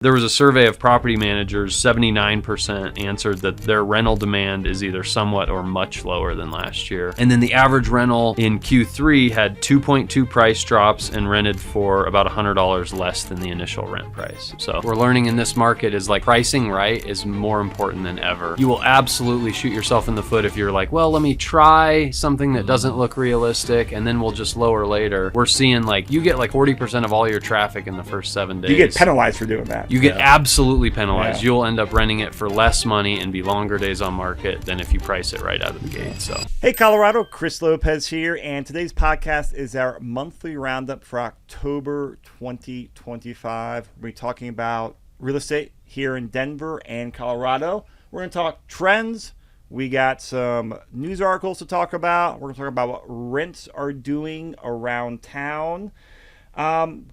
There was a survey of property managers, 79% answered that their rental demand is either somewhat or much lower than last year. And then the average rental in Q3 had 2.2 price drops and rented for about $100 less than the initial rent price. So we're learning in this market is like pricing right is more important than ever. You will absolutely shoot yourself in the foot if you're like, well, let me try something that doesn't look realistic and then we'll just lower later. We're seeing like you get like 40% of all your traffic in the first 7 days. You get penalized for doing that. You get absolutely penalized. Yeah. You'll end up renting it for less money and be longer days on market than if you price it right out of the gate. So, hey Colorado, Chris Lopez here, and today's podcast is our monthly roundup for October 2025. We're talking about real estate here in Denver and Colorado. We're going to talk trends. We got some news articles to talk about. We're going to talk about what rents are doing around town.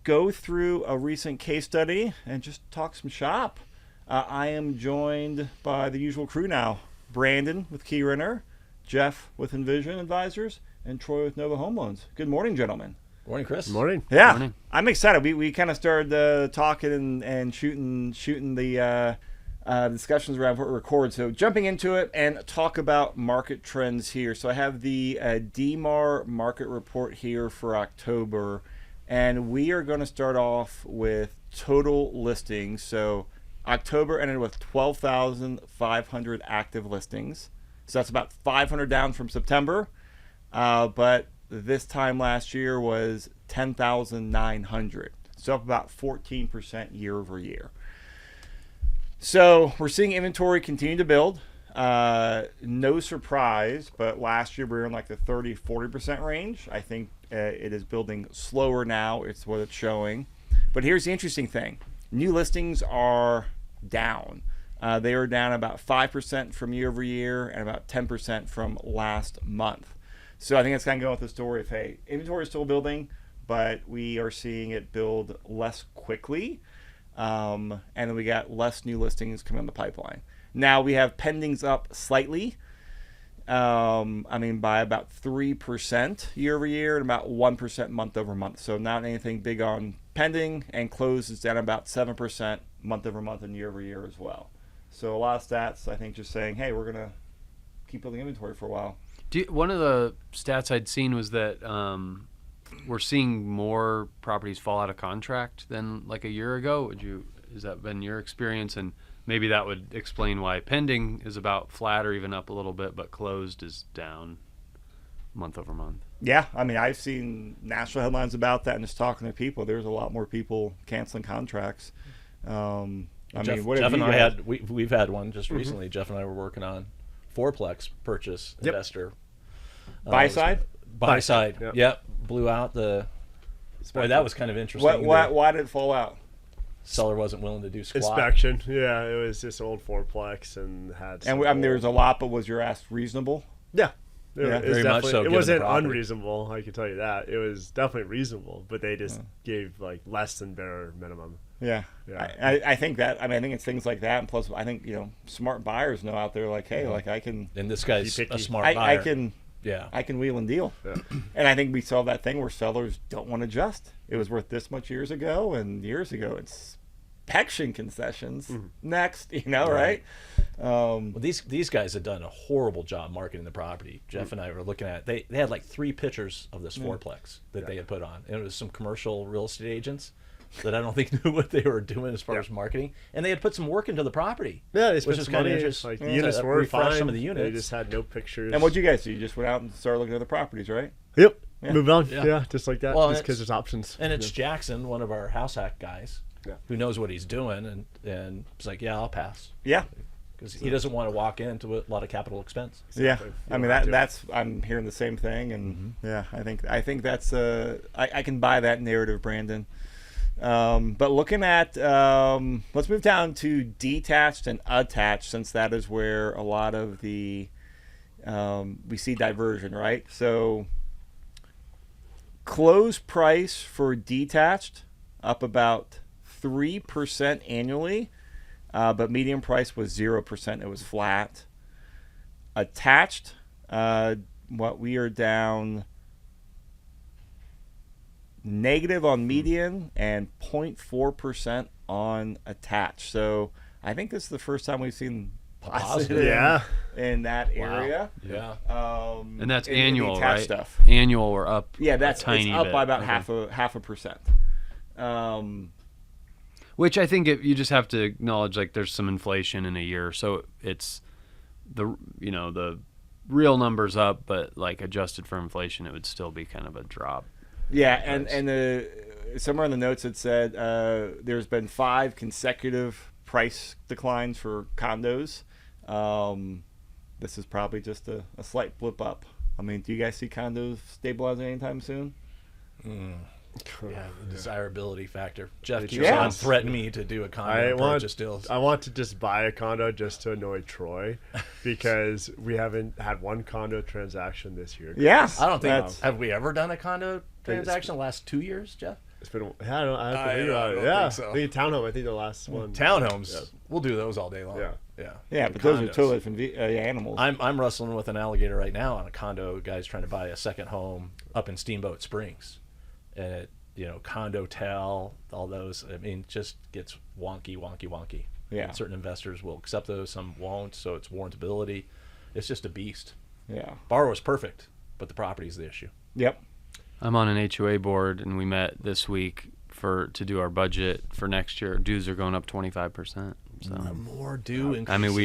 Go through a recent case study and just talk some shop. I am joined by the usual crew now. Brandon with Key Renter, Jeff with Envision Advisors, and Troy with Nova Home Loans. Good morning, gentlemen. Morning, Chris. Good morning. Yeah, Morning. I'm excited. We kind of started talking and shooting the discussions around what we record. So jumping into it and talk about market trends here. So I have the DMAR market report here for October. And we are going to start off with total listings. So October ended with 12,500 active listings. So that's about 500 down from September. But this time last year was 10,900. So up about 14% year over year. So we're seeing inventory continue to build. No surprise, but last year we were in like the 30-40% range. I think it is building slower now. It's what it's showing. But here's the interesting thing. New listings are down. They are down about 5% from year over year and about 10% from last month. So I think it's kind of going with the story of, hey, inventory is still building, but we are seeing it build less quickly. And then we got less new listings coming in the pipeline. Now we have pendings up slightly. By about 3% year over year and about 1% month over month. So not anything big on pending, and close is down about 7% month over month and year over year as well. So a lot of stats, I think, just saying, hey, we're going to keep building inventory for a while. one of the stats I'd seen was that we're seeing more properties fall out of contract than like a year ago. Has that been your experience? And maybe that would explain why pending is about flat or even up a little bit, but closed is down month over month. Yeah, I've seen national headlines about that, and just talking to people, there's a lot more people canceling contracts. Jeff and I we've had one just recently. Jeff and I were working on fourplex purchase. Yep. Investor. Buy side? Buy side. Yep. Blew out the. Boy, that was kind of interesting. Why did it fall out? Seller wasn't willing to do squat. Inspection. Yeah, it was just old fourplex and had. And there was a lot, but was your ask reasonable? Yeah. Yeah, It was very much so, It given wasn't the property. unreasonable, I can tell you that. It was definitely reasonable, but they just gave like less than bare minimum. Yeah. I think that. I think it's things like that, and plus, I think smart buyers know out there like, hey, like I can. And this guy's Be picky. a smart buyer. I can wheel and deal. Yeah. And I think we saw that thing where sellers don't want to adjust. It was worth this much years ago, and years ago it's inspection concessions. Next, right? Well, these guys had done a horrible job marketing the property. Jeff and I were looking at it. They had like 3 pictures of this fourplex that they had put on. And it was some commercial real estate agents that I don't think knew what they were doing as far as marketing. And they had put some work into the property. Yeah, they spent which is some kind of money. interesting. Like the units were refresh fine. some of the units. They just had no pictures. And what'd you guys do? You just went out and started looking at the properties, right? Yep. Yeah. Moved on. Yeah. Yeah, just like that. Well, just because there's options. And it's Jackson, one of our house hack guys, who knows what he's doing, and it's like, yeah, I'll pass. Yeah. Because he doesn't want to walk into a lot of capital expense. Exactly. Yeah. That's I'm hearing the same thing, and I think that's I can buy that narrative, Brandon. But looking at let's move down to detached and attached, since that is where a lot of the we see diversion, right? So close price for detached up about 3% annually. But median price was 0%. It was flat. Attached, we are down negative on median and 0.4% on attached. So I think this is the first time we've seen positive Yeah. in that area. Yeah. And that's in the annual, attached right? stuff. Annual, we're up. Yeah, that's a tiny it's up bit. by about Okay. half a percent. Which I think you just have to acknowledge, like, there's some inflation in a year, so it's the real numbers up, but like adjusted for inflation, it would still be kind of a drop. Yeah, and somewhere in the notes it said there's been 5 consecutive price declines for condos. This is probably just a slight blip up. I mean, do you guys see condos stabilizing anytime soon? Yeah, the desirability factor. Jeff keeps Yeah. on threatening me to do a condo purchase deals. I want to just buy a condo just to annoy Troy because we haven't had one condo transaction this year. Yeah, I don't think. that's- Have we ever done a condo transaction the last 2 years, Jeff? It's been. I have to think about it. don't Yeah, think so. I think townhome. I think the last one. Townhomes. Yeah. We'll do those all day long. Yeah. Yeah, but those are totally different animals. I'm wrestling with an alligator right now on a condo. Guy's trying to buy a second home up in Steamboat Springs, and it, condo tell, all those. I mean, just gets wonky. Yeah. And certain investors will accept those, some won't. So it's warrantability. It's just a beast. Yeah. Borrower's perfect, but the property's the issue. Yep. I'm on an HOA board, and we met this week to do our budget for next year. Dues are going up 25%. So More due increases. I mean,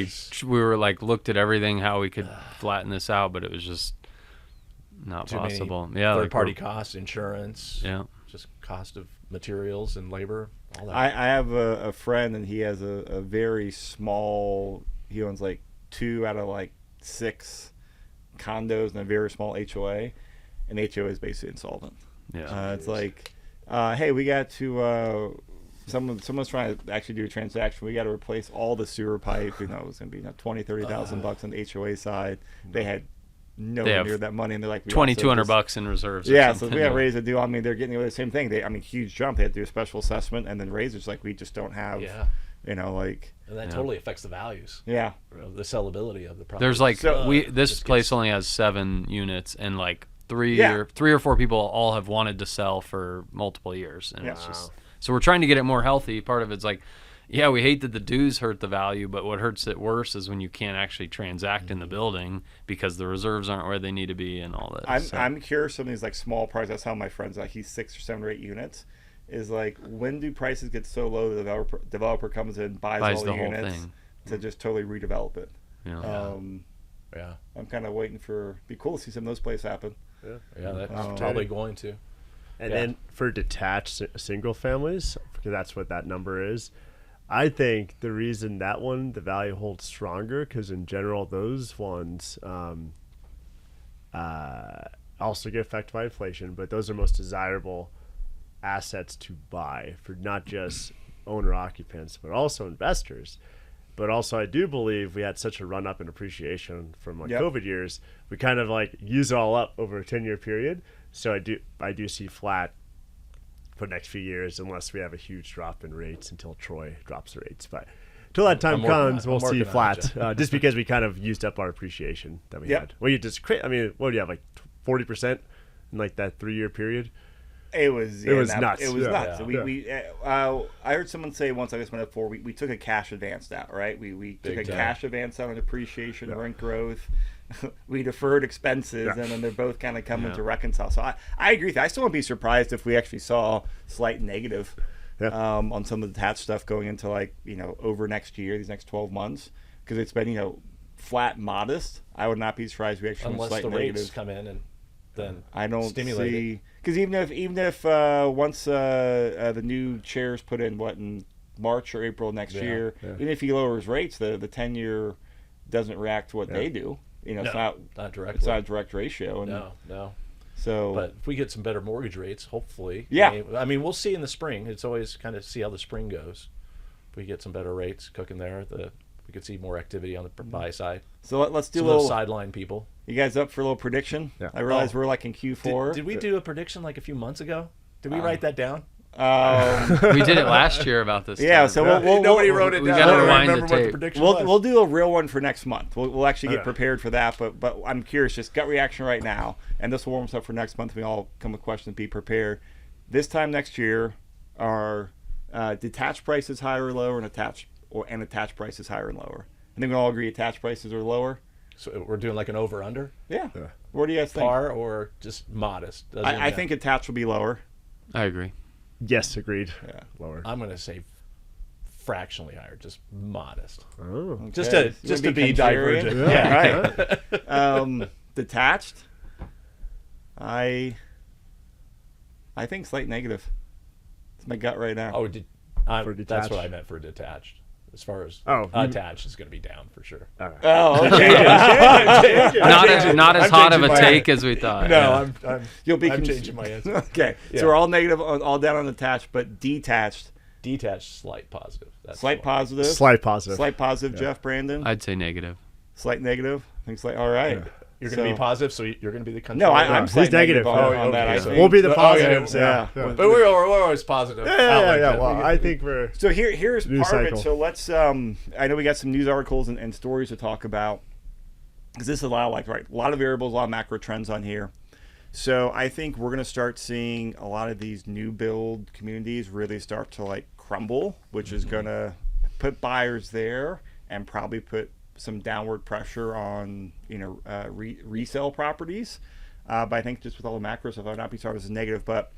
we were like looked at everything how we could flatten this out, but it was just not Too possible. many Yeah, third-party costs, insurance. Yeah. Just cost of materials and labor, all that. I have a friend, and he has a very small. He owns like 2 out of like 6 condos and a very small HOA, and HOA is basically insolvent. Yeah. It's like, hey, we got to. Someone's trying to actually do a transaction. We got to replace all the sewer pipe. It was going to be $20,000-$30,000 on the HOA side. They had nowhere near that money, and they're like $2,200 in reserves. Or Yeah, so something. we got raised a deal. I mean, they're getting away with the same thing. Huge jump. They had to do a special assessment, and then raise. It's like we just don't have. Yeah. And that totally affects the values. Yeah. The sellability of the property. There's like So- this place only has 7 units, and like three or 4 people all have wanted to sell for multiple years, and it's just so we're trying to get it more healthy. Part of it's like, yeah, we hate that the dues hurt the value, but what hurts it worse is when you can't actually transact in the building because the reserves aren't where they need to be and all that. I'm curious. Some of these like small prices. That's how my friend's like. He's 6 or 7 or 8 units. Is like, when do prices get so low the developer comes in, buys all the whole units thing to just totally redevelop it. Yeah. Yeah. I'm kind of waiting for. Be cool to see some of those plays happen. Yeah, that's probably going to. And then for detached single families, because that's what that number is, I think the reason that one, the value holds stronger, because in general, those ones also get affected by inflation, but those are most desirable assets to buy for not just owner occupants, but also investors. But also, I do believe we had such a run up in appreciation from COVID years. We kind of like use it all up over a 10-year period. So I do see flat for the next few years, unless we have a huge drop in rates until Troy drops the rates. But till that time comes, we'll see flat, just because we kind of used up our appreciation that we had. Well, what do you have, like 40% in like that 3-year period? It was nuts. It was nuts. Yeah. I heard someone say once, I just went up for, we took a cash advance out, right? We took a cash advance out on depreciation, rent growth. We deferred expenses, and then they're both kind of coming to reconcile. So I agree with you. I still wouldn't be surprised if we actually saw slight negative on some of the detached stuff going into over next year, these next 12 months, because it's been flat, modest. I would not be surprised if we actually unless slight the negative. rates come in and then I don't stimulate see, because even if once the new chairs put in March or April next year, even if he lowers rates, the 10-year doesn't react to what they do. It's not directly. It's not a direct ratio. And No. So, but if we get some better mortgage rates, hopefully. Yeah. I mean, we'll see in the spring. It's always kind of see how the spring goes. If we get some better rates cooking there, we could see more activity on the buy side. So let's do some a little sideline people. You guys up for a little prediction? Yeah. I realize we're like in Q4. Did we do a prediction like a few months ago? Did we write that down? We did it last year about this. Yeah, time. so nobody wrote it down. We got to rewind the remember what the tape. prediction was. We'll do a real one for next month. We'll actually get prepared for that. But I'm curious, just gut reaction right now, and this will warm us up for next month. We all come with questions. Be prepared. This time next year, our detached prices higher or lower, and attached prices higher and lower. I think we all agree attached prices are lower. So we're doing like an over-under? Yeah. What do you guys think? Par or just modest? I think attached will be lower. I agree. Yes, agreed. Yeah. Lower. I'm going to say fractionally higher, just modest. Oh. Okay. Just to be Contrarian? divergent. Yeah, right. Detached, I think slight negative. It's my gut right now. Oh, For that's detached? what I meant for detached. As far as Oh, attached is going to be down for sure. Oh, okay. Not as I'm hot of a changing my- take as we thought. No, Yeah. I'm You'll be I'm changing my answer. Okay, Yeah. so we're all negative, all down on attached, but detached, Detached, slight positive. That's slight what- positive. Slight positive. Slight positive, Jeff, Brandon. I'd say negative. Slight negative. I think slight. All right. Yeah. You're going to be positive, so you're going to be the country. No, Yeah, I'm he's slight negative negative. on that. I okay. think. We'll be the Oh, positives. yeah. Yeah. But we're always positive. Yeah. Well, I think we're. So here's News part of cycle. it. So let's. I know we got some news articles and stories to talk about because this is a lot of a lot of variables, a lot of macro trends on here. So I think we're going to start seeing a lot of these new build communities really start to crumble, which is going to put buyers there and probably put some downward pressure on resale properties. But I think just with all the macro stuff, I would not be sorry this is negative. But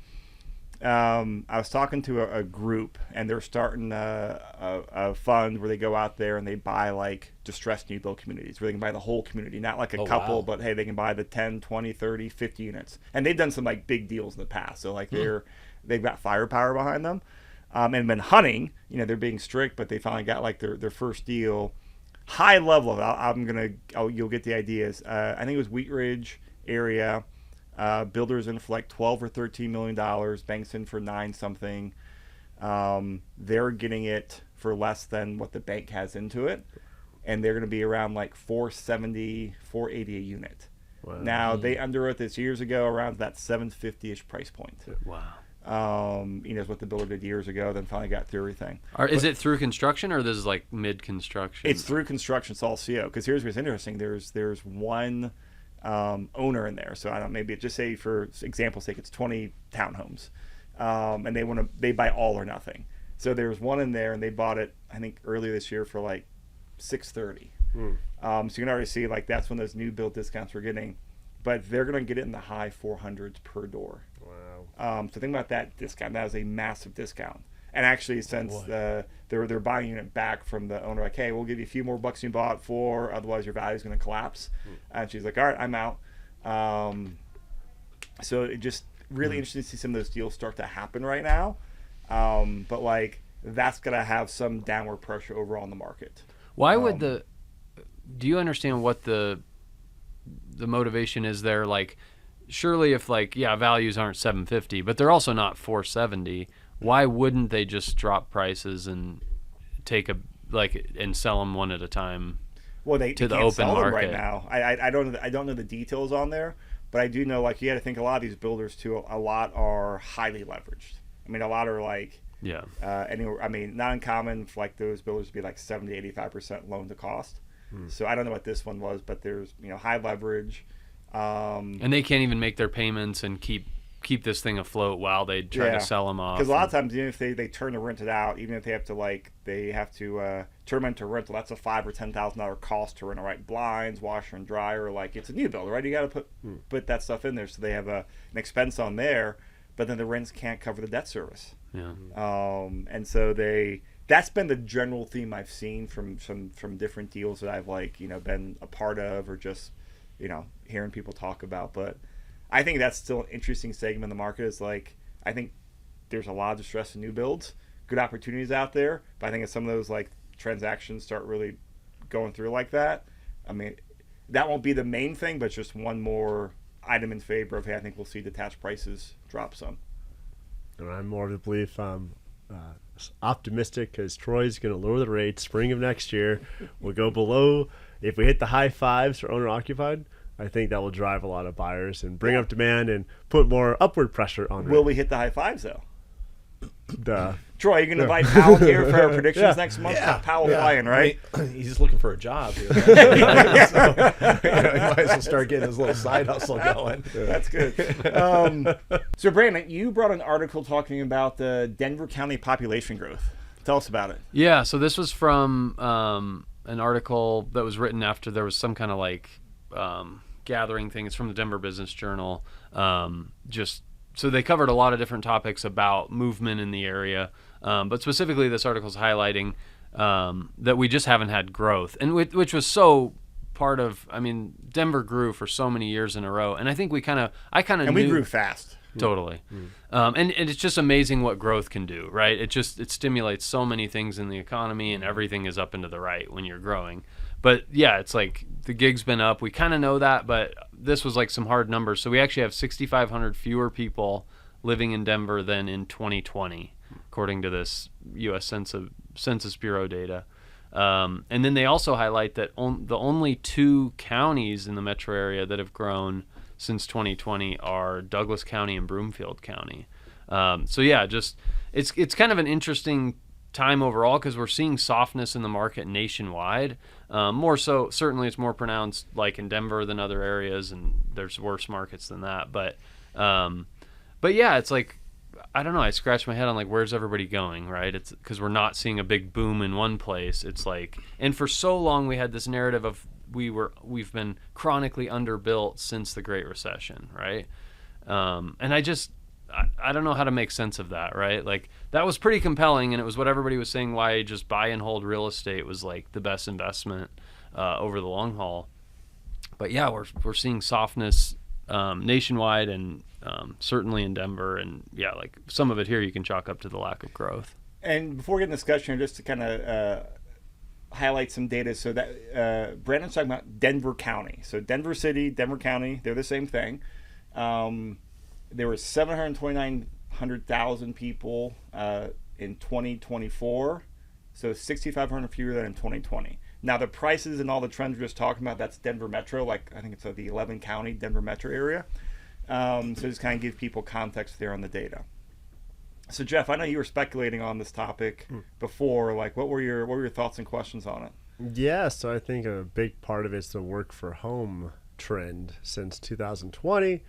I was talking to a group, and they're starting a fund where they go out there and they buy distressed new build communities where they can buy the whole community, not like a couple, wow. but hey, they can buy the 10, 20, 30, 50 units. And they've done some big deals in the past. So they've got firepower behind them and been hunting. They're being strict, but they finally got their first deal. High level of it, you'll get the ideas. I think it was Wheat Ridge area. Builders in for $12 or $13 million. Banks in for 9 something. They're getting it for less than what the bank has into it, and they're going to be around $470, $480 a unit. Wow. Now they underwrote this years ago around that $750-ish price point. Wow. Is what the builder did years ago. Then finally got through everything. Is it through construction or this is mid-construction? It's through construction. It's all CO. Because here's what's interesting. There's one owner in there. So I don't. Maybe just say for example's sake, it's 20 townhomes, and they buy all or nothing. So there's one in there, and they bought it I think earlier this year for $630. So you can already see that's when those new build discounts we're getting, but they're going to get it in the high 400s per door. Wow. So think about that discount. That is a massive discount. And actually, since they're buying it back from the owner, hey, we'll give you a few more bucks you bought for, otherwise your value is going to collapse. And she's like, all right, I'm out. So it just really interesting to see some of those deals start to happen right now. But that's going to have some downward pressure overall on the market. Why would do you understand what the motivation is there? Surely if values aren't 750, but they're also not 470, why wouldn't they just drop prices and take and sell them one at a time? Well, they to the can't open sell them market right now. I don't know the details on there, but I do know you got to think a lot of these builders too. A lot are highly leveraged. I mean, a lot are anywhere. I mean, not uncommon for those builders to be 70-85% loan to cost. So I don't know what this one was, but there's high leverage. And they can't even make their payments and keep this thing afloat while they try to sell them off. Because a lot of times, even if they turn to rent it out, even if they have to turn them into rental, that's a $5,000 or $10,000 cost to rent. Blinds, washer and dryer, it's a new build, right? You got to put that stuff in there, so they have an expense on there, but then the rents can't cover the debt service. Yeah. And so that's been the general theme I've seen from different deals that I've been a part of or just hearing people talk about. But I think that's still an interesting segment in the market. Is I think there's a lot of distress in new builds, good opportunities out there. But I think if some of those transactions start really going through like that, I mean, that won't be the main thing, but just one more item in favor of, hey, I think we'll see detached prices drop some. And I'm more of the belief optimistic because Troy's going to lower the rate spring of next year. We'll go below. If we hit the high 5s for owner occupied, I think that will drive a lot of buyers and bring up demand and put more upward pressure on Will rent. we hit the high 5s though? Troy, you can invite Howell here for our predictions next month. Yeah. Powell flying, right? I mean, he's looking for a job here. So, he might as well start getting his little side hustle going. That's good. So, Brandon, you brought an article talking about the Denver County population growth. Tell us about it. Yeah, so this was from an article that was written after there was some kind of like gathering thing. It's from the Denver Business Journal. So they covered a lot of different topics about movement in the area, but specifically this article is highlighting that we just haven't had growth, and which was so part of. I mean, Denver grew for so many years in a row, and I think I kind of And knew, we grew fast. totally, and it's just amazing what growth can do, right? It stimulates so many things in the economy, and everything is up and to the right when you're growing. But yeah, it's like the gig's been up. We kind of know that, but this was like some hard numbers. So we actually have 6,500 fewer people living in Denver than in 2020, according to this U.S. Census Bureau data. And then they also highlight that the only 2 counties in the metro area that have grown since 2020 are Douglas County and Broomfield County. So yeah, just it's kind of an interesting time overall because we're seeing softness in the market nationwide. More so, certainly it's more pronounced like in Denver than other areas, and there's worse markets than that. But yeah, it's like, I don't know, I scratch my head on like, where's everybody going, right? It's because we're not seeing a big boom in one place. It's like, and for so long we had this narrative of we've been chronically underbuilt since the Great Recession, right? And I don't know how to make sense of that, right? Like, that was pretty compelling, and it was what everybody was saying why just buy and hold real estate was like the best investment over the long haul. But yeah, we're seeing softness nationwide, and certainly in Denver, and yeah, like some of it here you can chalk up to the lack of growth. And before we get in discussion, just to kind of highlight some data, so that Brandon's talking about Denver County. So Denver City, Denver County, they're the same thing. There were 729,000 people in 2024, so 6,500 fewer than in 2020. Now, the prices and all the trends we're just talking about, that's Denver Metro, like I think it's the 11 county Denver Metro area. So just kind of give people context there on the data. So, Jeff, I know you were speculating on this topic before. Like, what were your thoughts and questions on it? Yeah, so I think a big part of it's the work for home trend since 2020.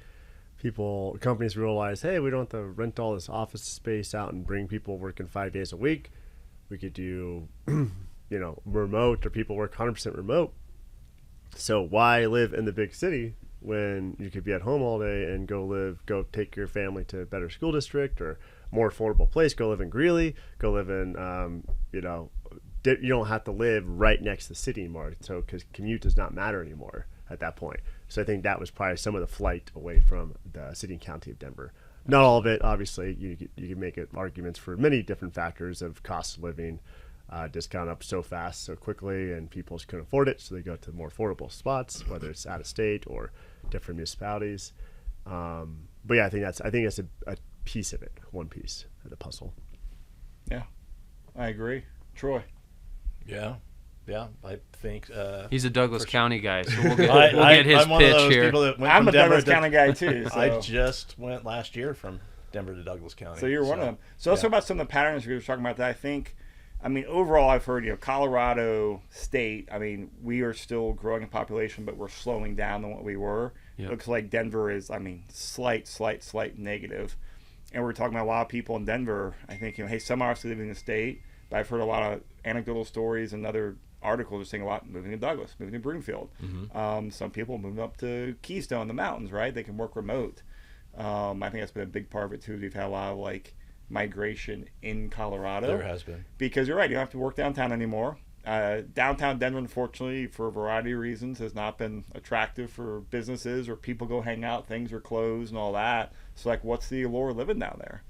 Companies realize, hey, we don't have to rent all this office space out and bring people working 5 days a week. We could do, remote, or people work 100% remote. So why live in the big city when you could be at home all day and go take your family to a better school district or more affordable place? Go live in Greeley. Go live in, you don't have to live right next to the city anymore. So because commute does not matter anymore at that point. So I think that was probably some of the flight away from the city and county of Denver. Not all of it, obviously. You can make arguments for many different factors of cost of living, just gone up so fast, so quickly, and people just couldn't afford it, so they go to more affordable spots, whether it's out of state or different municipalities. But yeah, I think that's a piece of it, one piece of the puzzle. Yeah, I agree. Troy. Yeah, I think He's a Douglas County guy, so we'll get his I'm one of pitch those here. people that went I'm from a Denver Douglas County guy too. So. I just went last year from Denver to Douglas County. So you're one of them. So let's talk about some of the patterns we were talking about that I think, overall I've heard, Colorado State, we are still growing in population, but we're slowing down than what we were. Yep. Looks like Denver is, slight negative. And we're talking about a lot of people in Denver. I think, hey, some are obviously living in the state, but I've heard a lot of anecdotal stories and other articles are saying a lot moving to Douglas, moving to Broomfield. Mm-hmm. Some people moving up to Keystone, the mountains, right? They can work remote. I think that's been a big part of it too. We've had a lot of migration in Colorado. There has been. Because you're right, you don't have to work downtown anymore. Downtown Denver, unfortunately, for a variety of reasons, has not been attractive for businesses or people go hang out. Things are closed and all that. So, what's the allure of living down there?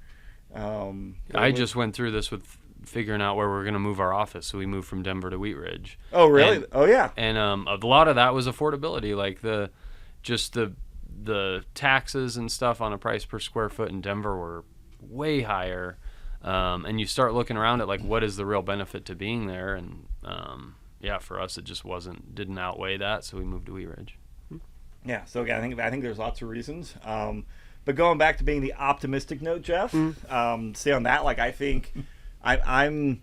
I just went through this with figuring out where we're going to move our office. So we moved from Denver to Wheat Ridge. Oh, really? Yeah. And a lot of that was affordability, like the taxes and stuff on a price per square foot in Denver were way higher. And you start looking around at what is the real benefit to being there, and for us it just didn't outweigh that, so we moved to Wheat Ridge. Yeah, so again, I think there's lots of reasons. But going back to being the optimistic note, Jeff, say on that, like I think I'm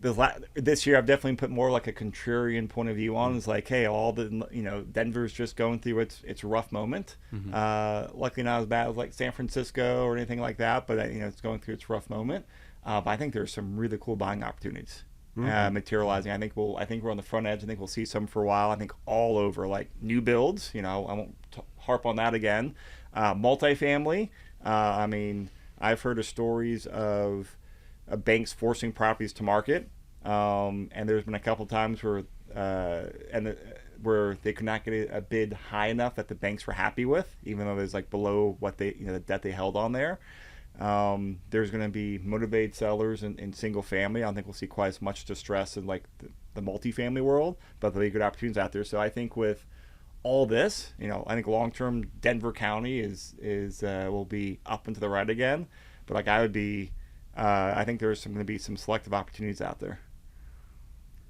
this year I've definitely put more like a contrarian point of view on. It's like, hey, all the Denver's just going through its rough moment. Luckily not as bad as like San Francisco or anything like that, but it's going through its rough moment. But I think there's some really cool buying opportunities materializing. I think we're on the front edge. I think we'll see some for a while. I think all over, like new builds. I won't harp on that again. Multifamily. I mean, I've heard of stories of banks forcing properties to market, and there's been a couple times where where they could not get a bid high enough that the banks were happy with, even though there's like below what they the debt they held on there. There's going to be motivated sellers in single family. I don't think we'll see quite as much distress in like the multifamily world, but there'll be good opportunities out there. So I think with all this, I think long term Denver County is will be up and to the right again. But like I think there's going to be some selective opportunities out there.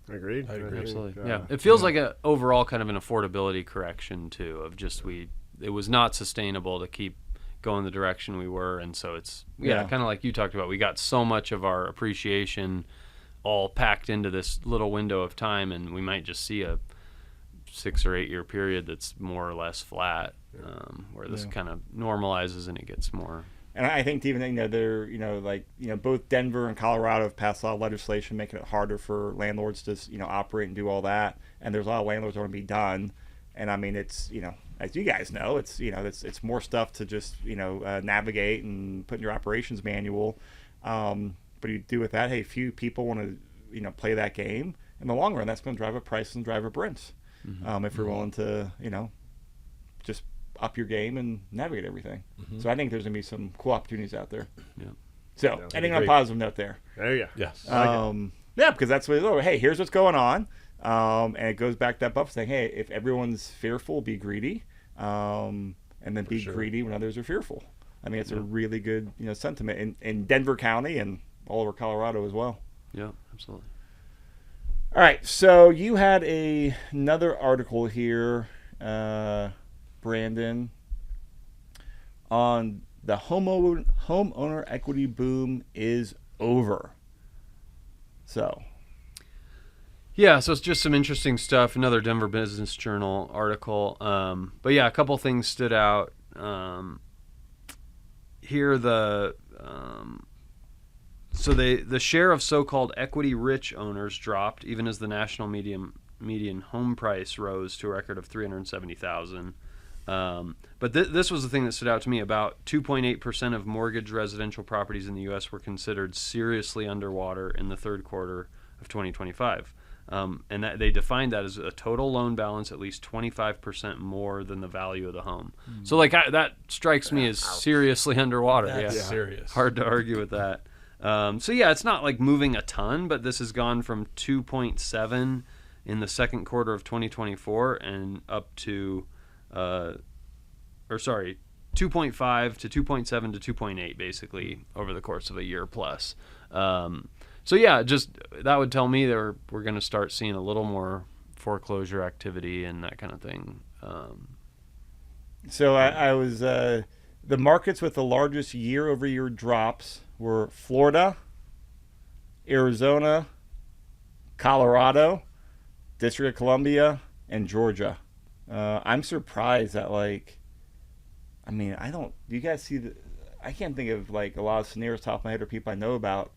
Agreed. I agree. Absolutely. Yeah. It feels like a overall kind of an affordability correction too, of just it was not sustainable to keep going the direction we were, and so it's kind of like you talked about. We got so much of our appreciation all packed into this little window of time, and we might just see a 6 or 8 year period that's more or less flat, where this kind of normalizes and it gets more. And I think even they're both Denver and Colorado have passed a lot of legislation making it harder for landlords to operate and do all that. And there's a lot of landlords that want to be done. And I mean, it's as you guys know, it's more stuff to just navigate and put in your operations manual. But you do with that, hey, few people want to play that game. In the long run, that's going to drive up prices and drive up rents. If you're willing to just up your game and navigate everything. So I think there's going to be some cool opportunities out there. Yeah. So ending on a positive note there. There you go. Yes. Yeah, because that's what it's, hey, here's what's going on. And it goes back to that buff saying, hey, if everyone's fearful, be greedy. And then be greedy when others are fearful. I mean, it's a really good sentiment in Denver County and all over Colorado as well. Yeah, absolutely. All right, so you had another article here, Brandon, on the homeowner equity boom is over. So it's just some interesting stuff. Another Denver Business Journal article. But yeah, a couple things stood out. Here the share of so-called equity-rich owners dropped, even as the national median home price rose to a record of $370,000. But this was the thing that stood out to me. About 2.8% of mortgaged residential properties in the U.S. were considered seriously underwater in the third quarter of 2025. And that they defined that as a total loan balance at least 25% more than the value of the home. So that strikes me as seriously underwater. That's serious. Hard to argue with that. It's not like moving a ton, but this has gone from 2.7 in the second quarter of 2024 and up to 2.5 to 2.7 to 2.8 basically over the course of a year plus. Just that would tell me we're going to start seeing a little more foreclosure activity and that kind of thing. So I was the markets with the largest year-over-year drops were Florida, Arizona, Colorado, District of Columbia, and Georgia. I'm surprised that do you guys see I can't think of like a lot of scenarios top of my head or people I know about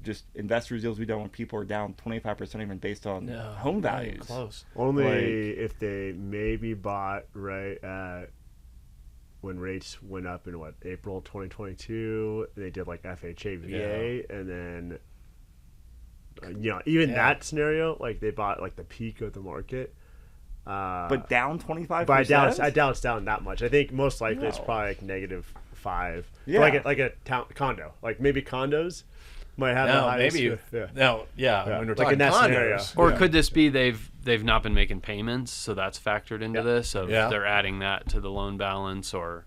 just investors deals we done when people are down 25% even based on home values. Close. Only if they maybe bought right at when rates went up in April 2022, they did like FHA VA, and then that scenario, like they bought like the peak of the market. But down 25%? But I doubt it's down that much. I think most likely it's probably like -5. Yeah. Like a condo. Like maybe condos might have the highest. Maybe. When we're Like talking in that condos. scenario. Or could this be they've not been making payments, so that's factored into this? So they're adding that to the loan balance, or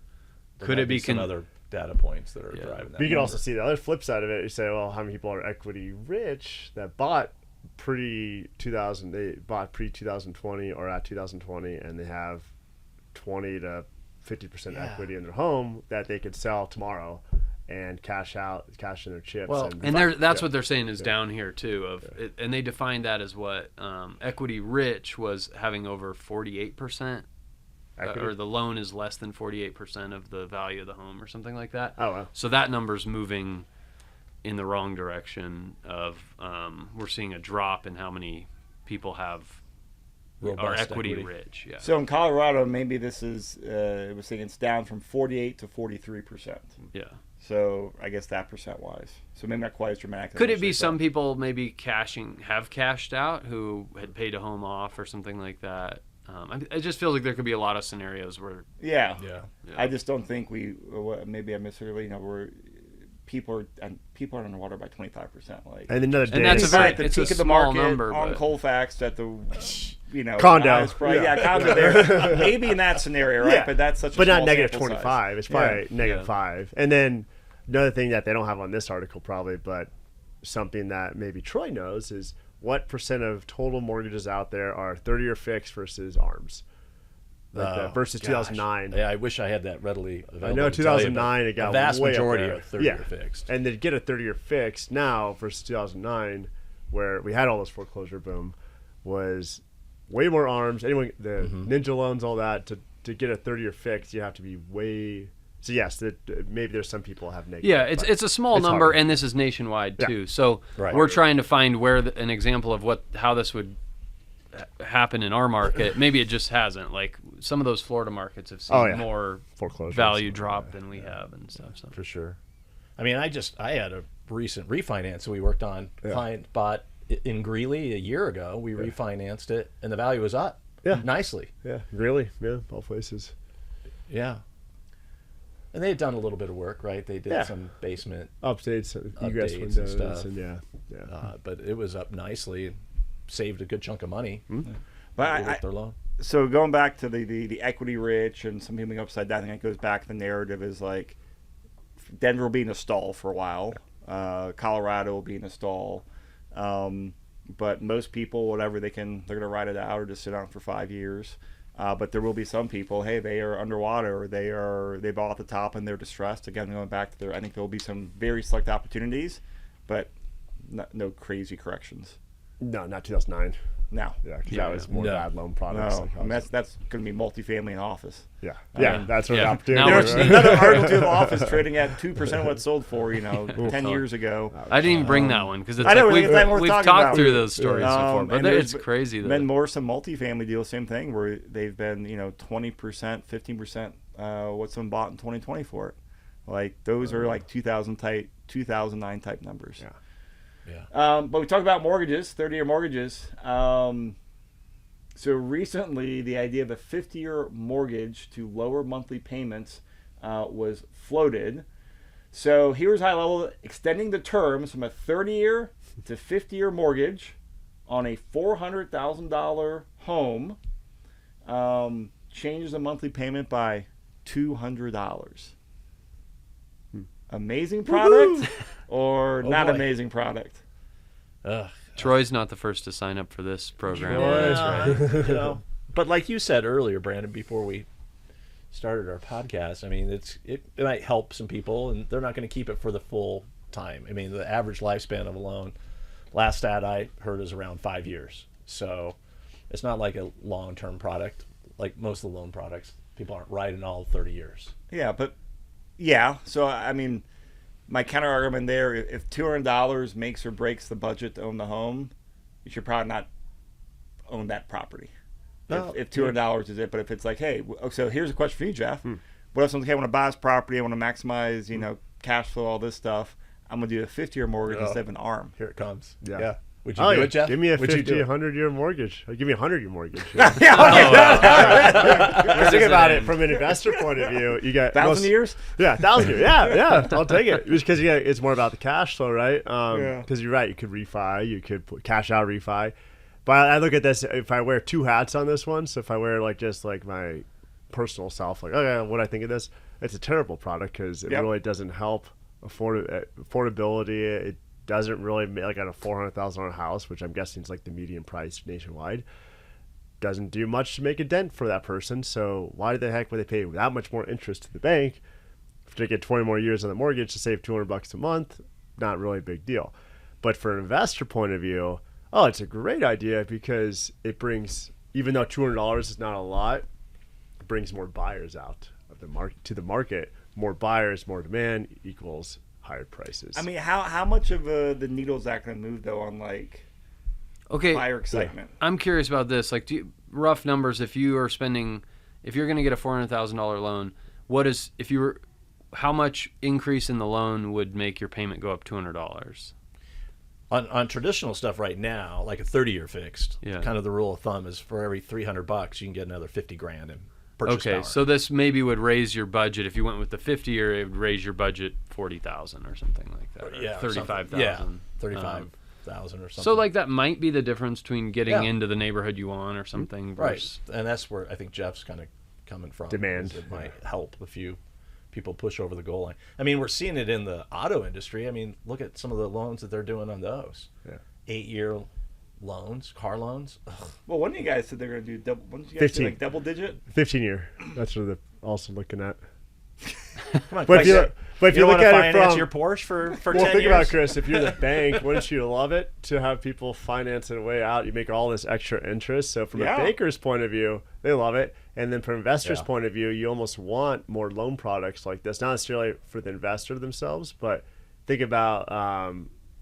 could it be some other data points that are driving that? But you can also see the other flip side of it. You say, well, how many people are equity rich that bought pre-2020 or at 2020, and they have 20 to 50% equity in their home that they could sell tomorrow and cash in their chips. Well, and that's what they're saying is down here too. And they defined that as what equity rich was having over 48%, or the loan is less than 48% of the value of the home, or something like that. Oh, wow. So that number's moving in the wrong direction. Of we're seeing a drop in how many people are equity rich. Yeah. So in Colorado, maybe this is it was saying it's down from 48 to 43%. Yeah. So I guess that percent-wise. So maybe not quite as dramatic. Could it be some people maybe have cashed out who had paid a home off or something like that? It just feels like there could be a lot of scenarios where. Yeah. I just don't think maybe I misheard. Where people are underwater by 25%. Like, and another day. And that's the it's peak a of the small market number on but... Colfax at the Condo. Condo there. Maybe in that scenario, right? Yeah. But that's such a but small not negative sample 25. size. It's probably negative 5. And then another thing that they don't have on this article probably, but something that maybe Troy knows is what percent of total mortgages out there are 30-year fixed versus ARMs. Versus 2009. Yeah, I wish I had that readily available. I know 2009 it got the vast way majority up there. are 30-year fixed. And to get a 30-year fixed now versus 2009, where we had all this foreclosure boom, was way more ARMs. Anyone, the Ninja loans, all that, to get a 30-year fixed, you have to be way. So yes, maybe there's some people have negative. Yeah, it's a small number, hard. And this is nationwide too. So we're trying to find where an example of how this would happen in our market. Maybe it just hasn't. Like some of those Florida markets have seen more foreclosure value drop than we have and stuff. So. For sure. I mean, I had a recent refinance that we worked on. Client bought in Greeley a year ago. We refinanced it, and the value was up nicely. Yeah, Greeley. Yeah, both places. Yeah. And they had done a little bit of work, right? They did some basement updates windows and stuff. And but it was up nicely and saved a good chunk of money. Mm-hmm. But their loan. So going back to the equity rich and some people being upside down, I think it goes back to the narrative is like Denver will be in a stall for a while. Colorado will be in a stall. But most people, whatever they're going to ride it out or just sit on for 5 years. But there will be some people, hey, they are underwater, or they bought at the top and they're distressed. Again, going back to I think there will be some very select opportunities, but no crazy corrections. No, not 2009. No. Yeah, because that was more bad loan products. No, I mean, that's going to be multifamily and office. Yeah, that's what the opportunity. Now another article to office trading at 2% of what sold for 10 years ago. I didn't even bring that one because it's we've talked through those stories before, but it's crazy. Then more some multifamily deals, same thing, where they've been 20%, 15% what someone bought in 2020 for it. Like those are like 2009 type numbers. Yeah. But we talked about mortgages, 30-year mortgages. So recently, the idea of a 50-year mortgage to lower monthly payments was floated. So here's high level, extending the terms from a 30-year to 50-year mortgage on a $400,000 home changes the monthly payment by $200. Amazing product or not amazing product? Troy's not the first to sign up for this program. Right. But like you said earlier, Brandon, before we started our podcast, I mean, it might help some people, and they're not going to keep it for the full time. I mean, the average lifespan of a loan, last stat I heard, is around 5 years. So it's not like a long-term product like most of the loan products. People aren't riding all 30 years. Yeah, but yeah. So, I mean, my counter argument there, if $200 makes or breaks the budget to own the home, you should probably not own that property. No, if $200 is it. But if it's like, hey, so here's a question for you, Jeff. What if someone's like, hey, I want to buy this property, I want to maximize, cash flow, all this stuff. I'm going to do a 50-year mortgage instead of an ARM. Here it comes. Yeah. Would you do it, Jeff? Give me a 100-year mortgage. Give me a 100-year mortgage. Yeah. Think about it from an investor point of view. You got 1,000 years? Yeah, 1,000 years. Yeah, I'll take it. Because it's more about the cash flow, right? Because you're right. You could refi. You could put cash out refi. But I look at this, if I wear two hats on this one, so if I wear just my personal self, okay, what I think of this, it's a terrible product because it really doesn't help affordability. It doesn't really make, on a $400,000 house, which I'm guessing is the median price nationwide. doesn't do much to make a dent for that person. So why the heck would they pay that much more interest to the bank to get 20 more years on the mortgage to save $200 a month? Not really a big deal. But for an investor point of view, oh, it's a great idea because it brings, even though $200 is not a lot, it brings more buyers out of the market to the market. More buyers, more demand equals higher prices. I mean, how much of the needle is that going to move though on like buyer excitement? I'm curious about this. Like, rough numbers. If you're going to get a $400,000 loan, how much increase in the loan would make your payment go up $200? On traditional stuff right now, like a 30-year fixed, kind of the rule of thumb is for every $300 you can get another $50,000 in purchase power. So this maybe would raise your budget. If you went with the 50-year, it would raise your budget $40,000 or something like that. Or $35,000. Yeah, $35,000 or something. So like that might be the difference between getting into the neighborhood you want or something. Versus... Right, and that's where I think Jeff's kind of coming from. Demand. It might help a few people push over the goal line. I mean, we're seeing it in the auto industry. I mean, look at some of the loans that they're doing on those. 8-year loans, car loans. Ugh. Well, one of you guys said they're going to do double. One of you guys 15. say like double digit. 15-year. That's what they're also looking at. Come on, But if you look at it finance from your Porsche for 10 well, years. think about it, Chris. If you're the bank, wouldn't you love it to have people finance it way out? You make all this extra interest. So from a banker's point of view, they love it. And then from an investor's point of view, you almost want more loan products like this. Not necessarily for the investor themselves, but think about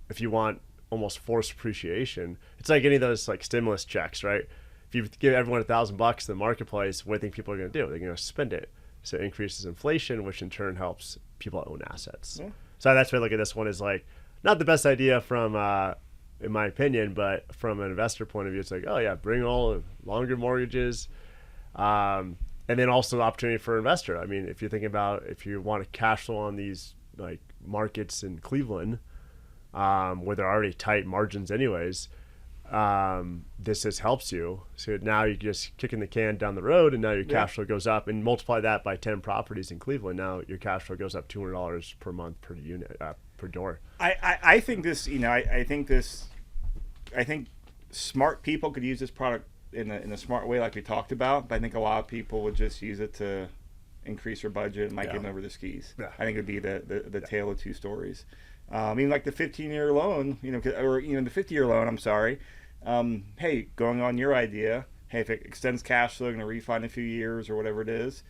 if you want almost forced appreciation. It's like any of those like stimulus checks, right? If you give everyone $1,000 in the marketplace, what do you think people are going to do? They're going to spend it. So it increases inflation, which in turn helps people own assets. Yeah. So that's why I look at this one as like not the best idea from, in my opinion, but from an investor point of view, it's like, oh yeah, bring all longer mortgages. And then also the opportunity for an investor. I mean, if you're thinking about if you want to cash flow on these like markets in Cleveland, where they're already tight margins anyways, this just helps you. So now you're just kicking the can down the road, and now your cash flow goes up, and multiply that by 10 properties in Cleveland. Now your cash flow goes up $200 per month per unit, per door. I think this, I think smart people could use this product in a smart way, like we talked about. But I think a lot of people would just use it to increase their budget and might get them over the skis. Yeah. I think it would be the tale of two stories. I mean, like the 15-year loan, or the 50-year loan. I'm sorry. Hey, going on your idea. Hey, if it extends cash flow, going to refi in a few years or whatever it is,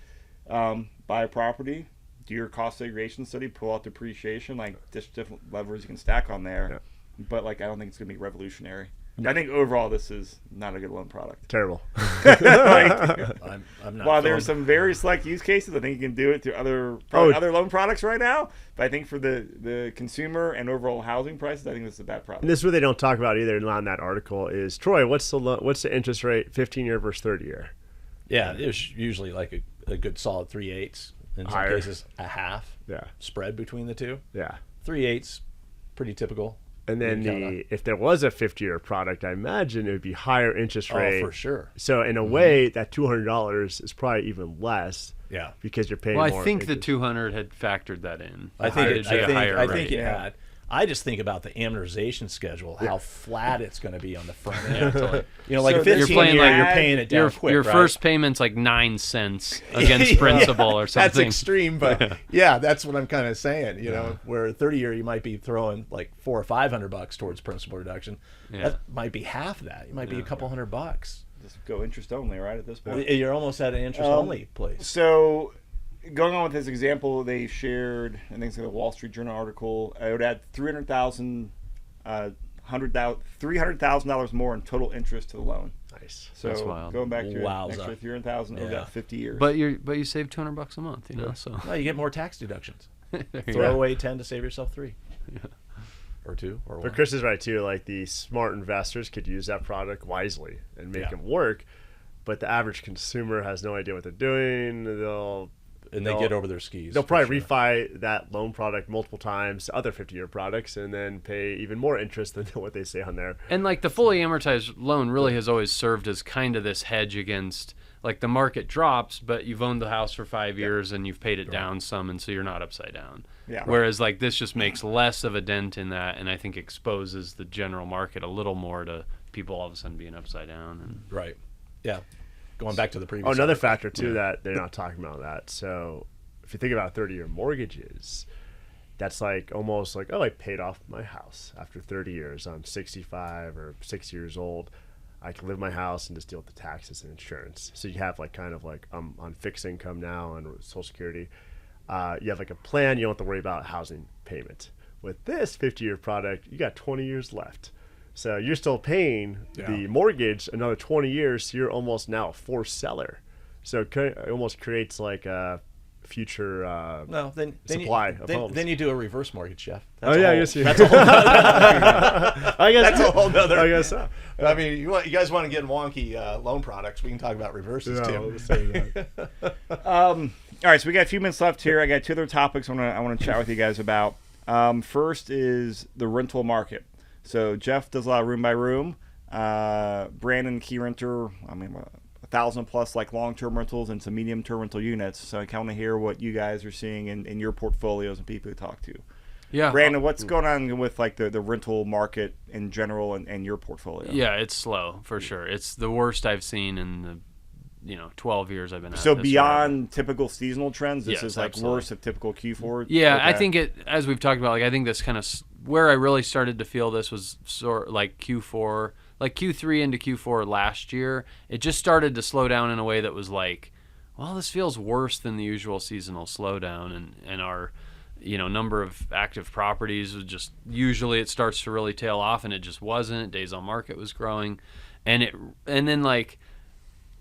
buy a property, do your cost segregation study, pull out depreciation, like just different levers you can stack on there. Yeah. But like, I don't think it's going to be revolutionary. I think overall this is not a good loan product. Terrible. I'm not. While there's some very select use cases, I think you can do it through other loan products right now. But I think for the consumer and overall housing prices, I think this is a bad product. And this is what they don't talk about either on that article is, Troy, what's the interest rate 15-year versus 30-year? Yeah, it was usually like a good solid 3/8. In some cases, a half spread between the two. Yeah. 3/8, pretty typical. And then if there was a 50-year product, I imagine it would be higher interest rate. Oh, for sure. So in a way, that $200 is probably even less. Yeah. Because you're paying more. Well, I think the 200 had factored that in. I think it had. I just think about the amortization schedule, how flat it's going to be on the front end. Like a 15-year, you're paying it down quick, your first payment's like 9 cents against principal or something. That's extreme, but that's what I'm kind of saying. Where a 30-year, you might be throwing like $400 or $500 towards principal reduction. Yeah. That might be half of that. It might be a couple $100. Just go interest only, right? At this point, you're almost at an interest only place. So. Going on with this example, they shared, I think it's a Wall Street Journal article. It would add $300,000 more in total interest to the loan. Nice. So that's wild. Going back to an extra $300,000 over that 50 years. But you save $200 a month, So you get more tax deductions. Throw away 10 to save yourself 3. Yeah. Or 2 or 1. But Chris is right too. Like the smart investors could use that product wisely and make it work. But the average consumer has no idea what they're doing. They get over their skis. They'll probably refi that loan product multiple times to other 50-year products and then pay even more interest than what they say on there. And like the fully amortized loan really has always served as kind of this hedge against like the market drops, but you've owned the house for 5 years and you've paid it down some, and so you're not upside down. Yeah. Whereas like this just makes less of a dent in that, and I think exposes the general market a little more to people all of a sudden being upside down. And right. Yeah. Going back to the previous. Oh, another article. factor too that they're not talking about that. So if you think about 30-year mortgages, that's like almost like, oh, I paid off my house after 30 years. I'm 65 or 60 years old. I can live in my house and just deal with the taxes and insurance. So you have like kind of like on fixed income now and Social Security. You have like a plan. You don't have to worry about housing payment. With this 50-year product, you got 20 years left. So you're still paying the mortgage another 20 years. So you're almost now a forced seller. So it almost creates like a future supply of homes. Then you do a reverse mortgage, Jeff. I guess you. That's a whole I guess that's a whole nother. I guess so. I mean, you guys want to get wonky loan products? We can talk about reverses too. We'll say that. All right, so we got a few minutes left here. I got two other topics I want to chat with you guys about. First is the rental market. So Jeff does a lot of room by room. Brandon, key renter. I mean, 1,000 plus like long-term rentals and some medium-term rental units. So I kind of hear what you guys are seeing in your portfolios and people you talk to. Yeah. Brandon, what's going on with like the rental market in general and your portfolio? Yeah, it's slow for sure. It's the worst I've seen in the 12 years I've been at So this beyond typical seasonal trends, this Yes, is like absolutely. worse of typical Q4? Yeah, Okay. I think it, as we've talked about, like I think this kind of where I really started to feel this was sort of like Q4, like Q3 into Q4 last year. It just started to slow down in a way that was like, well, this feels worse than the usual seasonal slowdown, and our number of active properties was just, usually it starts to really tail off, and it just wasn't. Days on market was growing, and then like,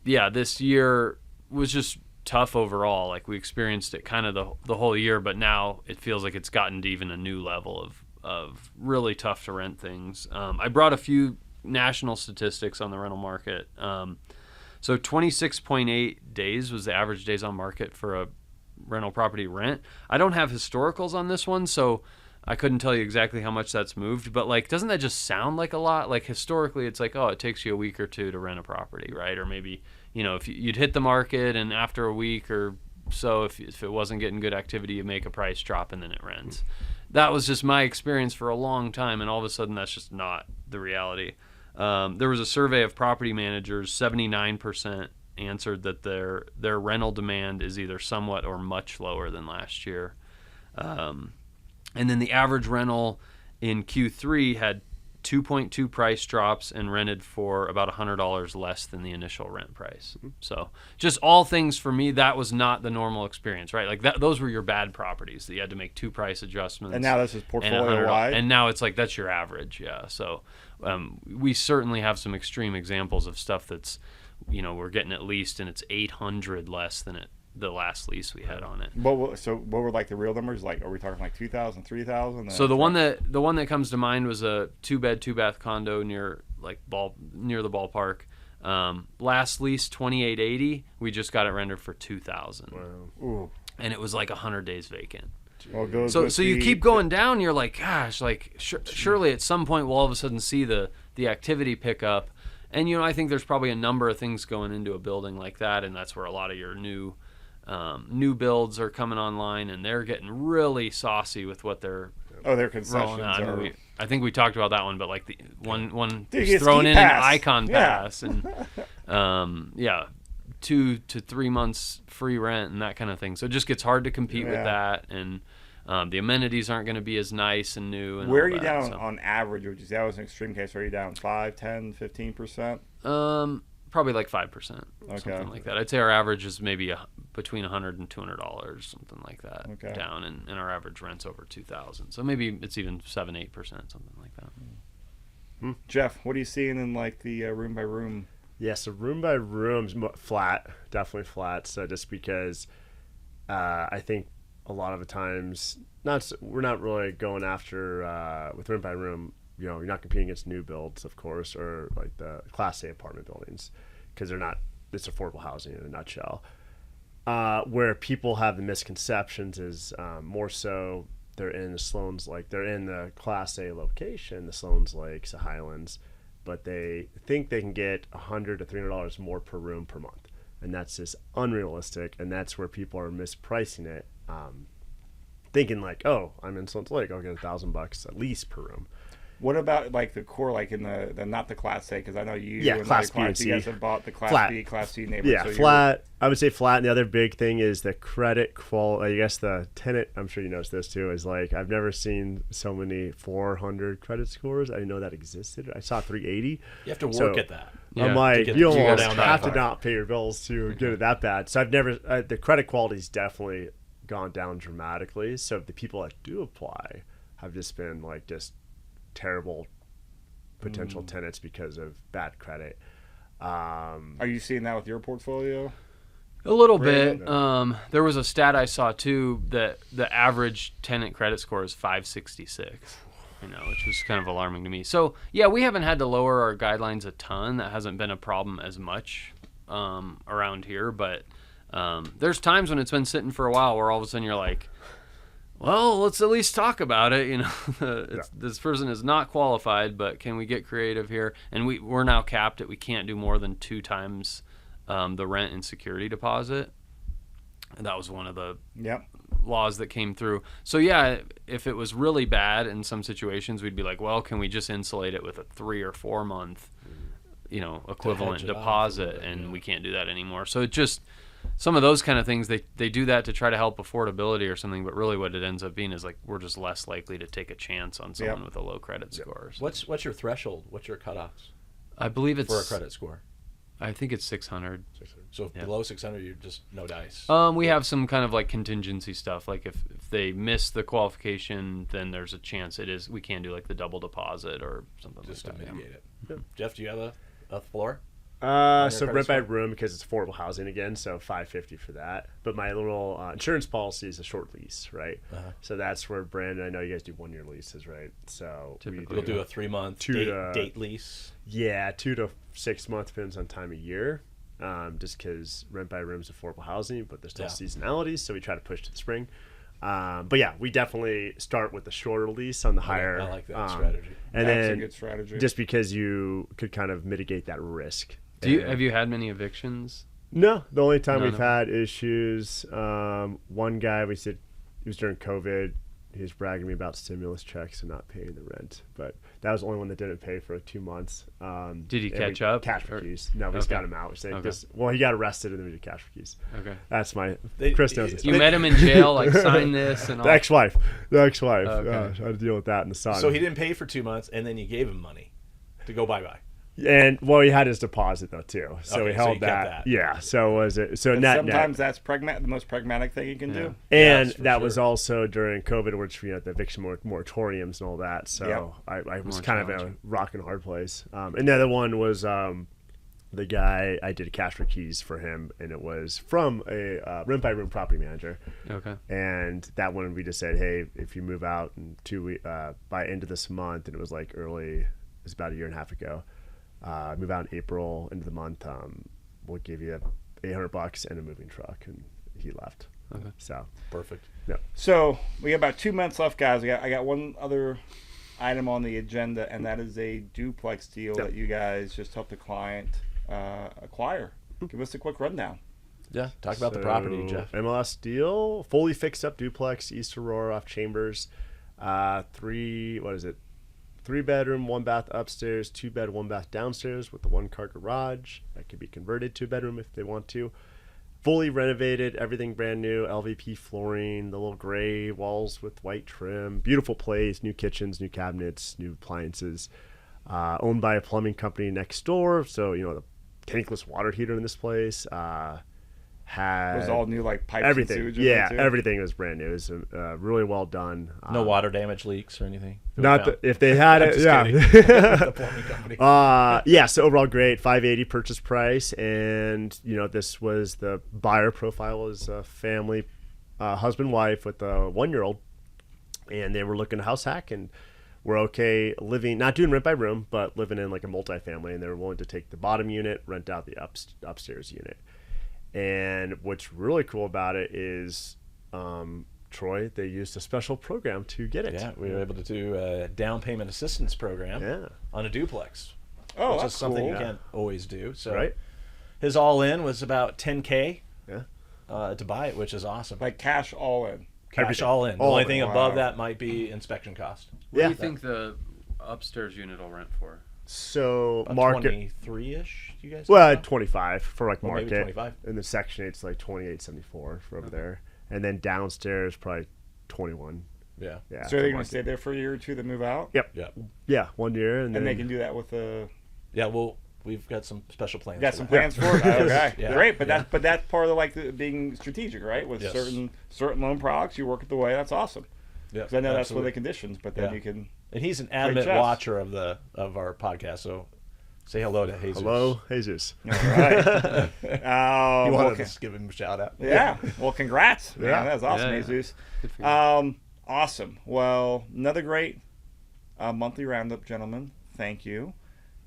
yeah, this year was just tough overall. Like we experienced it kind of the whole year, but now it feels like it's gotten to even a new level of really tough to rent things. I brought a few national statistics on the rental market. So 26.8 days was the average days on market for a rental property rent. I don't have historicals on this one, so I couldn't tell you exactly how much that's moved, but like, doesn't that just sound like a lot? Like historically, it's like, oh, it takes you a week or two to rent a property, right? Or maybe, if you'd hit the market and after a week or so, if it wasn't getting good activity, you make a price drop and then it rents. That was just my experience for a long time, and all of a sudden that's just not the reality. There was a survey of property managers, 79% answered that their rental demand is either somewhat or much lower than last year. And then the average rental in Q3 had 2.2 price drops and rented for about $100 less than the initial rent price. So just all things for me, that was not the normal experience, right? Like those were your bad properties that you had to make 2 price adjustments. And now this is portfolio wide. And now it's like, that's your average. Yeah. So we certainly have some extreme examples of stuff that's, we're getting at least, and it's 800 less than the last lease we had on it. So what were like the real numbers? Like, are we talking like 2,000, 3,000? So the one that comes to mind was a 2-bed, 2-bath condo near the ballpark. Last lease 2880. We just got it rendered for 2,000. Wow. Ooh. And it was like 100 days vacant. Well, So you keep going down. You're like, gosh, like surely at some point we'll all of a sudden see the activity pick up. And I think there's probably a number of things going into a building like that, and that's where a lot of your new builds are coming online, and they're getting really saucy with what they're their concessions rolling out. are... I think we talked about that one, but like the one Dude, thrown in pass. an icon Yeah. pass, and 2 to 3 months free rent and that kind of thing. So it just gets hard to compete with that, and the amenities aren't going to be as nice and new. And Where all are you that, down so. on average? Would you say that was an extreme case? Are you down 5, 10, 15%? Probably like 5%, Okay. something like that. I'd say our average is maybe between $100 and $200, something like that, Okay. down, and our average rent's over 2,000. So maybe it's even 7-8%, something like that. Jeff, what are you seeing in like the room by room? Yeah, so room by room's flat, definitely flat. So just because I think a lot of the times, we're not really going after with room by room. You're not competing against new builds, of course, or like the Class A apartment buildings, because they're not. It's affordable housing in a nutshell. Where people have the misconceptions is more so they're in the Sloan's, like they're in the Class A location, the Sloan's Lakes, the Highlands, but they think they can get $100 to $300 more per room per month, and that's just unrealistic, and that's where people are mispricing it, thinking like, oh, I'm in Sloan's Lake, I'll get $1,000 at least per room. What about like the core, like in the not the Class A? Because I know you and Class other B and clients, you guys C. have bought the Class Flat. B, Class C neighborhoods. Yeah, so flat. I would say flat. And the other big thing is the credit quality. I guess the tenant, I'm sure you noticed this too, is like I've never seen so many 400 credit scores. I didn't know that existed. I saw 380. You have to work at that. Yeah, I'm like, get- you to almost go down that have to far. not pay your bills to get it that bad. So I've never, the credit quality's definitely gone down dramatically. So the people that do apply have just been like just terrible potential tenants because of bad credit. Are you seeing that with your portfolio? A little bit. Brandon? There was a stat I saw too that the average tenant credit score is 566. Which was kind of alarming to me. So yeah, we haven't had to lower our guidelines a ton. That hasn't been a problem as much around here. But there's times when it's been sitting for a while where all of a sudden you're like, well, let's at least talk about it. This person is not qualified, but can we get creative here? And we're now capped at we can't do more than 2 times the rent and security deposit. And that was one of the laws that came through. So yeah, if it was really bad in some situations, we'd be like, well, can we just insulate it with a 3 or 4 month, equivalent hedge it off a deposit? little bit, And we can't do that anymore. So it just, some of those kind of things, they do that to try to help affordability or something, but really what it ends up being is like we're just less likely to take a chance on someone with a low credit score. So What's your threshold? What's your cutoffs I believe it's for a credit score? I think it's 600. So if below 600, you're just no dice. We have some kind of like contingency stuff. Like if they miss the qualification, then there's a chance we can do like the double deposit or something just like to that. mitigate it. Jeff, do you have a floor? So credit rent by score? room because it's affordable housing again, so $550 for that. But my little insurance policy is a short lease, right? So that's where Brandon, I know you guys do 1-year leases, right? So Typically. We'll do a 3-month date lease. Yeah, 2 to 6 months depends on time of year. Just because rent by room is affordable housing, but there's still seasonality, so we try to push to the spring. But yeah, we definitely start with the shorter lease on the higher. I like that strategy. And That's a then good strategy. just because you could kind of mitigate that risk. Have you had many evictions? No, the only time None we've of had issues, one guy, we said it was during COVID. He was bragging to me about stimulus checks and not paying the rent, but that was the only one that didn't pay for 2 months. Did he catch up? Cash for or- keys. No, we just got him out. We're saying he got arrested and then we did cash for keys. Okay. That's Chris knows this. You met him in jail, like sign this and all. The ex-wife. Okay. I had to deal with that in the sun. So he didn't pay for 2 months, and then you gave him money to go bye-bye. And he had his deposit though too, so Okay, he so held you kept that. that. Yeah. So was it? So And net sometimes net. that's the most pragmatic thing you can do. And Yes, for that was sure. also during COVID, which the eviction moratoriums and all that. So I was More kind of a challenging. rock and hard place. And the other one was the guy I did a cash for keys for him, and it was from a rent by room property manager. Okay. And that one we just said, hey, if you move out in 2 weeks by end of this month, and it was like early, it was about a year and a half ago. Move out in April, end of the month. We'll give you $800 and a moving truck, and he left. Okay. So Perfect. So we got about 2 months left, guys. I got one other item on the agenda, and that is a duplex deal that you guys just helped a client acquire. Give us a quick rundown. Yeah, talk about the property, Jeff. MLS deal, fully fixed up duplex, East Aurora off Chambers. 3-bedroom, 1-bath upstairs, 2-bed, 1-bath downstairs with the 1-car garage. That could be converted to a bedroom if they want to. Fully renovated, everything brand new, LVP flooring, the little gray walls with white trim. Beautiful place, new kitchens, new cabinets, new appliances. Owned by a plumbing company next door. So, the tankless water heater in this place. It was all new, like pipes everything. and sewage. in Yeah, there, too? everything was brand new. It was really well done. No water damage leaks or anything? If they had it, Just yeah. the plumbing company. So overall great, $580 purchase price, and this was the buyer profile was a family, husband wife with a 1-year-old, and they were looking to house hack and were okay living, not doing rent by room, but living in like a multifamily, and they were willing to take the bottom unit, rent out the upstairs unit. And what's really cool about it is, Troy, they used a special program to get it. Yeah, we were able to do a down payment assistance program Yeah. on a duplex. Oh, which that's is something cool. you can't always do. So Right. his all-in was about $10K Yeah. to buy it, which is awesome. Like cash all in. Cash everything. all in. The All only of it. thing Wow. above that might be inspection cost. What do Yeah. you think upstairs unit will rent for? So About market 23-ish, you guys? well think? 25 for like Well, maybe market. 25. In the Section 8 it's like 28.74 for over there, and then downstairs probably 21. Yeah. Yeah. So for they're going to market. stay there for a year or two, then move out? Yep. Yeah. Yeah, 1 year, and then And they can do that with a... Yeah, well, we've got some special plans. Got for some that. plans for it? Okay. Yeah. Great, but that's part of like being strategic, right? With Yes. certain loan products, you work it the way. That's awesome. Yeah, Because I know that's absolutely. one of the conditions, but then Yeah. you can... And he's an adamant chess. watcher of our podcast, so say hello to Jesus. hello, Jesus. All right. You well, wanted us to give him a shout out. yeah. Well, congrats. Man. Yeah. That's awesome, Yeah. Jesus. Good for you. Awesome. Well, another great monthly roundup, gentlemen. Thank you.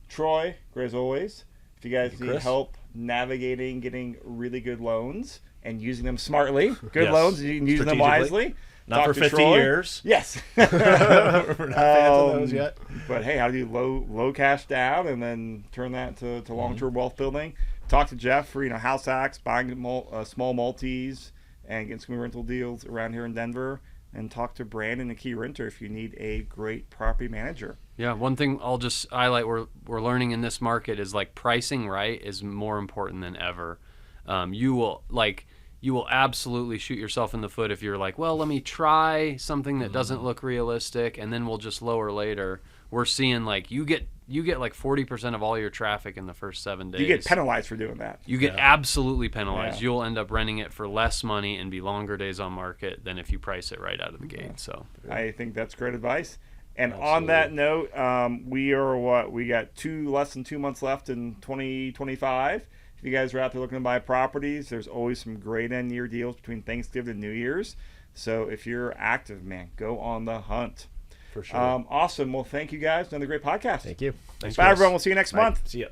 Troy, great as always. If you guys Thank you, need Chris. help navigating getting really good loans and using them smartly, good Yes. loans, and using them Strategically. wisely. Not talk for to 50 Troy. years. Yes. We're not fans of those yet. But hey, how do you low cash down and then turn that to long-term wealth building? Talk to Jeff for house hacks, buying small multis, and getting some rental deals around here in Denver. And talk to Brandon, a key renter, if you need a great property manager. Yeah, one thing I'll just highlight we're learning in this market is like pricing right is more important than ever. You will absolutely shoot yourself in the foot if you're like, well, let me try something that doesn't look realistic and then we'll just lower later. We're seeing like you get like 40% of all your traffic in the first 7 days. You get penalized for doing that. You get absolutely penalized. Yeah. You'll end up renting it for less money and be longer days on market than if you price it right out of the gate. So I think that's great advice. And on Absolutely. that note, we are we got less than 2 months left in 2025. If you guys are out there looking to buy properties, there's always some great end year deals between Thanksgiving and New Year's. So if you're active, man, go on the hunt. For sure. Awesome. Well, thank you guys. Another great podcast. Thank you. Thanks, Bye, Chris. everyone. We'll see you next Bye. month. See ya.